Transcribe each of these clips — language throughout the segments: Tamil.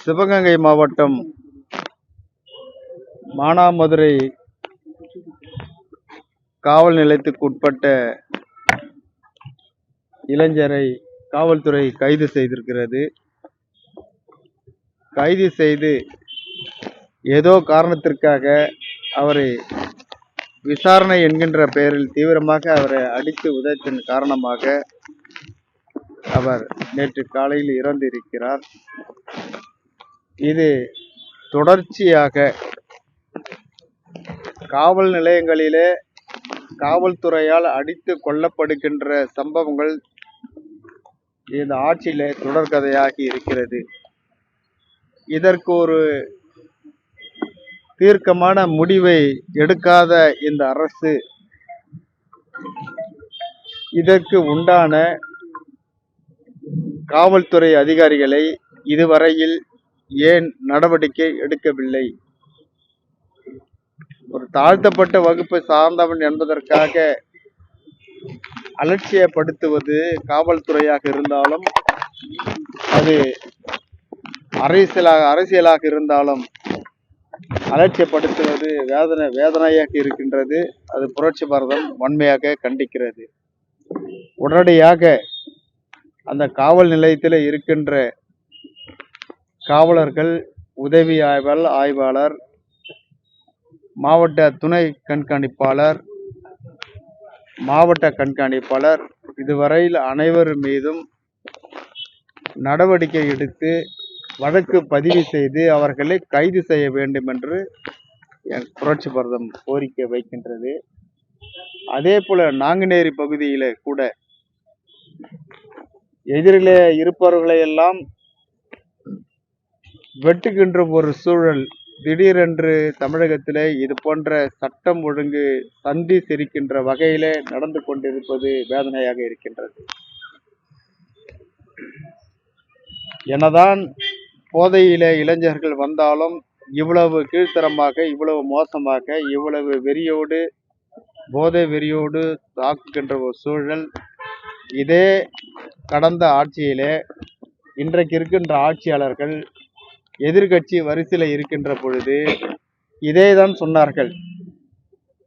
சிவகங்கை மாவட்டம் மானாமதுரை காவல் நிலையத்துக்குட்பட்ட இளைஞரை காவல்துறை கைது செய்திருக்கிறது. கைது செய்து ஏதோ காரணத்திற்காக அவரை விசாரணை என்கின்ற பெயரில் தீவிரமாக அவரை அடித்து உதைத்தன் காரணமாக அவர் நேற்று காலையில் இறந்திருக்கிறார். இது தொடர்ச்சியாக காவல் நிலையங்களிலே காவல்துறையால் அடித்து கொல்லப்படுகின்ற சம்பவங்கள் இந்த ஆட்சியிலே தொடர்கதையாகி இருக்கிறது. இதற்கு ஒரு தீர்க்கமான முடிவை எடுக்காத இந்த அரசு இதற்கு உண்டான காவல்துறை அதிகாரிகளை இதுவரையில் ஏன் நடவடிக்கை எடுக்கவில்லை? ஒரு தாழ்த்தப்பட்ட வகுப்பை சார்ந்தவன் என்பதற்காக அலட்சியப்படுத்துவது காவல்துறையாக இருந்தாலும், அது அரசியலாக இருந்தாலும் அலட்சியப்படுத்துவது வேதனையாக இருக்கின்றது. அது புரட்சி பாரதம் வன்மையாக கண்டிக்கிறது. உடனடியாக அந்த காவல் நிலையத்தில் இருக்கின்ற காவலர்கள், உதவி ஆய்வாளர், மாவட்ட துணை கண்காணிப்பாளர், மாவட்ட கண்காணிப்பாளர் இதுவரையில் அனைவர் மீதும் நடவடிக்கை எடுத்து வழக்கு பதிவு செய்து அவர்களை கைது செய்ய வேண்டும் என்று புரட்சி பாரதம் கோரிக்கை வைக்கின்றது. அதே போல நாங்குநேரி பகுதியில கூட எதிரிலே இருப்பவர்களை எல்லாம் வெட்டுகின்ற ஒரு சூழல் திடீரென்று தமிழகத்திலே இது போன்ற சட்டம் ஒழுங்கு சந்தி சிரிக்கின்ற வகையிலே நடந்து கொண்டிருப்பது வேதனையாக இருக்கின்றது. என்னதான் போதையிலே இளைஞர்கள் வந்தாலும் இவ்வளவு கீழ்த்தரமாக, இவ்வளவு மோசமாக, இவ்வளவு வெறியோடு, போதை வெறியோடு தாக்குகின்ற ஒரு சூழல் இதே கடந்த ஆட்சியிலே இன்றைக்கு இருக்கின்ற ஆட்சியாளர்கள் எதிர்கட்சி வரிசையில் இருக்கின்ற பொழுது இதேதான் சொன்னார்கள்.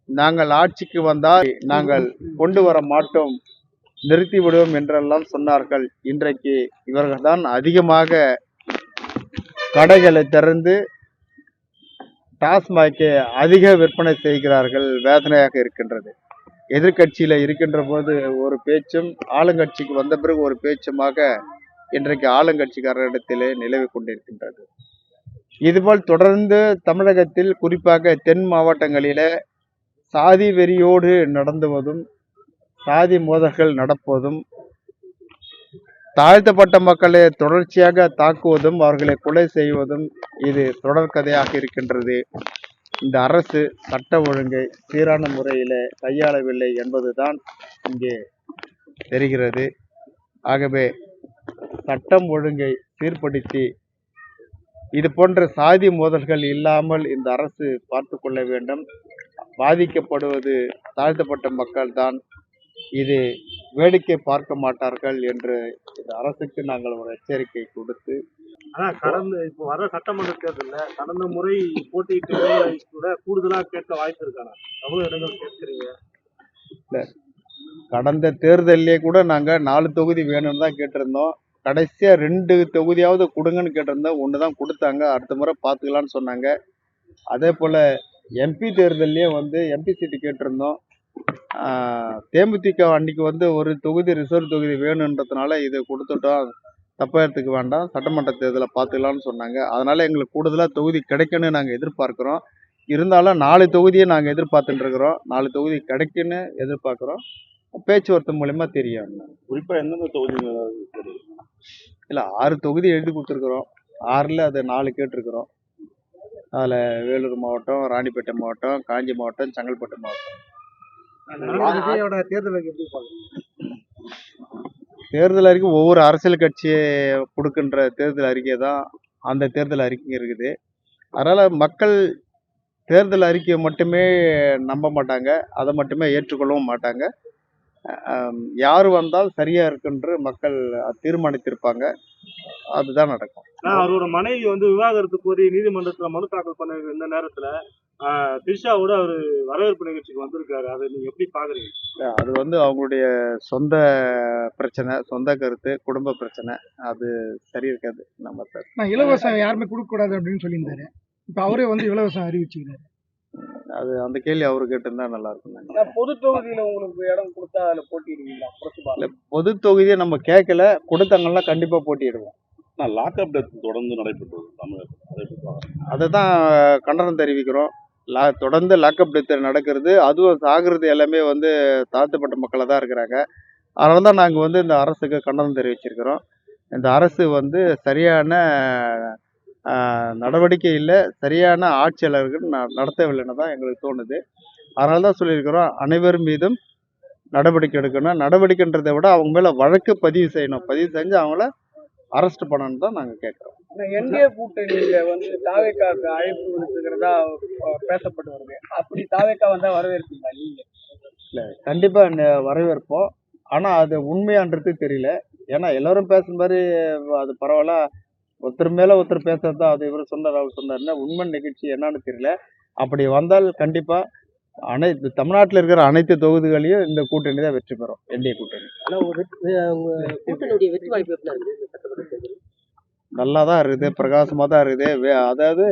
நாங்கள் ஆட்சிக்கு வந்தால் நாங்கள் கொண்டு வர மாட்டோம், நிறுத்தி விடுவோம் என்றெல்லாம் சொன்னார்கள். இன்றைக்கு இவர்கள் தான் அதிகமாக கடைகளை திறந்து டாஸ்மாகை அதிக விற்பனை செய்கிறார்கள். வேதனையாக இருக்கின்றது. எதிர்கட்சியில இருக்கின்ற போது ஒரு பேச்சும், ஆளுங்கட்சிக்கு வந்த பிறகு ஒரு பேச்சுமாக இன்றைக்கு ஆளுங்கட்சிக்காரரிடத்திலே நிலவி கொண்டிருக்கின்றது. இதுபோல் தொடர்ந்து தமிழகத்தில் குறிப்பாக தென் மாவட்டங்களில சாதி வெறியோடு நடந்துவதும், சாதி மோதல்கள் நடப்பதும், தாழ்த்தப்பட்ட மக்களை தொடர்ச்சியாக தாக்குவதும், அவர்களை கொலை செய்வதும் இது தொடர்கதையாக இருக்கின்றது. இந்த அரசு சட்ட ஒழுங்கை சீரான முறையில கையாளவில்லை என்பதுதான் இங்கே தெரிகிறது. ஆகவே சட்டம் ஒழுங்கை சீர்படுத்தி இது போன்ற சாதி மோதல்கள் இல்லாமல் இந்த அரசு பார்த்து கொள்ள வேண்டும். பாதிக்கப்படுவது தாழ்த்தப்பட்ட மக்கள் தான். இது வேடிக்கை பார்க்க மாட்டார்கள் என்று இந்த அரசுக்கு நாங்கள் ஒரு எச்சரிக்கை கொடுத்து, இப்போ வர சட்டமன்ற தேர்தலில் கடந்த முறை போட்டியிட்ட கூட கூடுதலா கேட்க வாய்ப்பு இருக்கானா? எவ்வளவு இடங்கள் கேட்கிறீங்க? இல்ல, கடந்த தேர்தலே கூட நாங்க 4 தொகுதி வேணும்னு தான் கேட்டிருந்தோம். கடைசியா 2 தொகுதியாவது கொடுங்கன்னு கேட்டிருந்தோம். 1 தான் கொடுத்தாங்க. அடுத்த முறை பார்த்துக்கலான்னு சொன்னாங்க. அதே போல எம்பி தேர்தலையே எம்பி சீட்டு கேட்டிருந்தோம். தேமுதிக அன்னைக்கு ஒரு தொகுதி ரிசர்வ் தொகுதி வேணுன்றதுனால இது கொடுத்துட்டோம், தப்பா எடுத்துக்க வேண்டாம், சட்டமன்ற தேர்தலை பார்த்துக்கலாம்னு சொன்னாங்க. அதனால எங்களுக்கு கூடுதலாக தொகுதி கிடைக்குன்னு நாங்கள் எதிர்பார்க்குறோம். இருந்தாலும் 4 தொகுதியை நாங்கள் எதிர்பார்த்துட்டு இருக்கிறோம். 4 தொகுதி கிடைக்குன்னு எதிர்பார்க்குறோம். பேச்சுவார்த்தை மூலமா தெரியும். குறிப்பாக எந்தெந்த தொகுதி? இல்லை, 6 தொகுதி எழுதி கொடுத்துருக்குறோம். 6ல் அது 4 கேட்டிருக்கிறோம். அதில் வேலூர் மாவட்டம், ராணிப்பேட்டை மாவட்டம், காஞ்சி மாவட்டம், செங்கல்பட்டு மாவட்டம். தேர்தல் அறிக்கை ஒவ்வொரு அரசியல் கட்சியை கொடுக்கின்ற தேர்தல் அறிக்கை தான் அந்த தேர்தல் அறிக்கை இருக்குது. அதனால் மக்கள் தேர்தல் அறிக்கையை மட்டுமே நம்ப மாட்டாங்க, அதை மட்டுமே ஏற்றுக்கொள்ளவும் மாட்டாங்க. யார் வந்தால் சரியாக இருக்குன்று மக்கள் தீர்மானித்திருப்பாங்க. அதுதான் நடக்கும். அவரோட மனைவி வந்து விவாகரத்து கோரி நீதிமன்றத்துல மனு தாக்கல் பண்ண இந்த நேரத்துல திரிஷாவோட அவரு வரவேற்பு நிகழ்ச்சிக்கு வந்திருக்காரு. அதை நீங்க எப்படி பாக்குறீங்க? அது வந்து அவங்களுடைய சொந்த பிரச்சனை, சொந்த கருத்து, குடும்ப பிரச்சனை. அது சரி இருக்காது. நம்ம இலவசம் யாருமே கொடுக்க கூடாது அப்படின்னு சொல்லியிருந்தாரு. இப்ப அவரே வந்து இலவசம் அறிவிச்சுக்கிறாரு. அது அந்த கேள்வி அவரு கேட்டிருந்தா நல்லா இருக்கும். பொது தொகுதியில உங்களுக்கு இடம் கொடுத்தா அதுல போட்டிடுவீங்களா? பொது தொகுதியை நம்ம கேட்கல, கொடுத்தாங்கன்னா கண்டிப்பா போட்டியிடுவோம். லாக்அப் டெத் தொடர்ந்து நடைபெற்றது தமிழகத்தில். அதை தான் கண்டனம் தெரிவிக்கிறோம். தொடர்ந்து லாக்அப் டெத் நடக்கிறது, அதுவும் சாகிறது எல்லாமே வந்து தாழ்த்தப்பட்ட மக்களாக தான் இருக்கிறாங்க. அதனால தான் நாங்கள் வந்து இந்த அரசுக்கு கண்டனம் தெரிவிச்சிருக்கிறோம். இந்த அரசு வந்து சரியான நடவடிக்கை இல்லை, சரியான ஆட்சியாளர்கள் நடத்தவில்லைன்னு தான் எங்களுக்கு தோணுது. அதனால தான் சொல்லியிருக்கிறோம், அனைவர் மீதும் நடவடிக்கை எடுக்கணும். நடவடிக்கைன்றதை விட அவங்க மேலே வழக்கு பதிவு செய்யணும். பதிவு செஞ்சு அவங்கள அரெஸ்ட் பண்ணணும்னு தான் நாங்கள் கேட்குறோம். என்டிஏ கூட்டணியில வந்து தாவேக்காவுக்கு அழைப்பு விடுத்துக்கிறதா பேசப்பட்டு வருது. அப்படி தாவேக்கா வந்தா வரவேற்பீங்களா நீங்க? இல்லை, கண்டிப்பாக வரவேற்போம். ஆனால் அது உண்மையான்றது தெரியல. ஏன்னா எல்லாரும் பேசுற மாதிரி அது பரவாயில்ல, ஒருத்தர் மேலே ஒருத்தர் பேசுறது தான். அது இவர் சொன்னார், அவர் சொன்னார்னா உண்மை நிகழ்ச்சி என்னன்னு தெரியல. அப்படி வந்தால் கண்டிப்பாக அனைத்து தமிழ்நாட்டில் இருக்கிற அனைத்து தொகுதிகளையும் இந்த கூட்டணி தான் வெற்றி பெறும், என்டிஏ கூட்டணி. நல்லா தான் இருக்குது, பிரகாசமாக தான் இருக்குது. அதாவது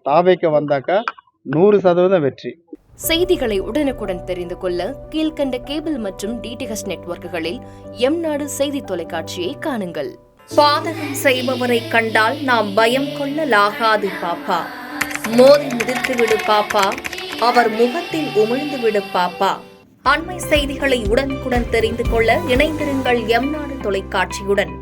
தாவேக்க வந்தாக்கா 100% வெற்றி. செய்திகளை உடனுக்குடன் தெரிந்து கொள்ள கீழ்கண்ட கேபிள் மற்றும் டிடிஹெச் நெட்வொர்க்குகளில் எம்நாடு செய்தி தொலைக்காட்சியை காணுங்கள். பாதகம் செய்பவரை கண்டால் நாம் பயம் கொள்ளலாகாது பாப்பா. மோதி மிதித்து விடு பாப்பா, அவர் முகத்தில் உமிழ்ந்து விடு பாப்பா. அண்மை செய்திகளை உடனுக்குடன் தெரிந்து கொள்ள இணைந்திருங்கள் எம்நாடு தொலைக்காட்சியுடன்.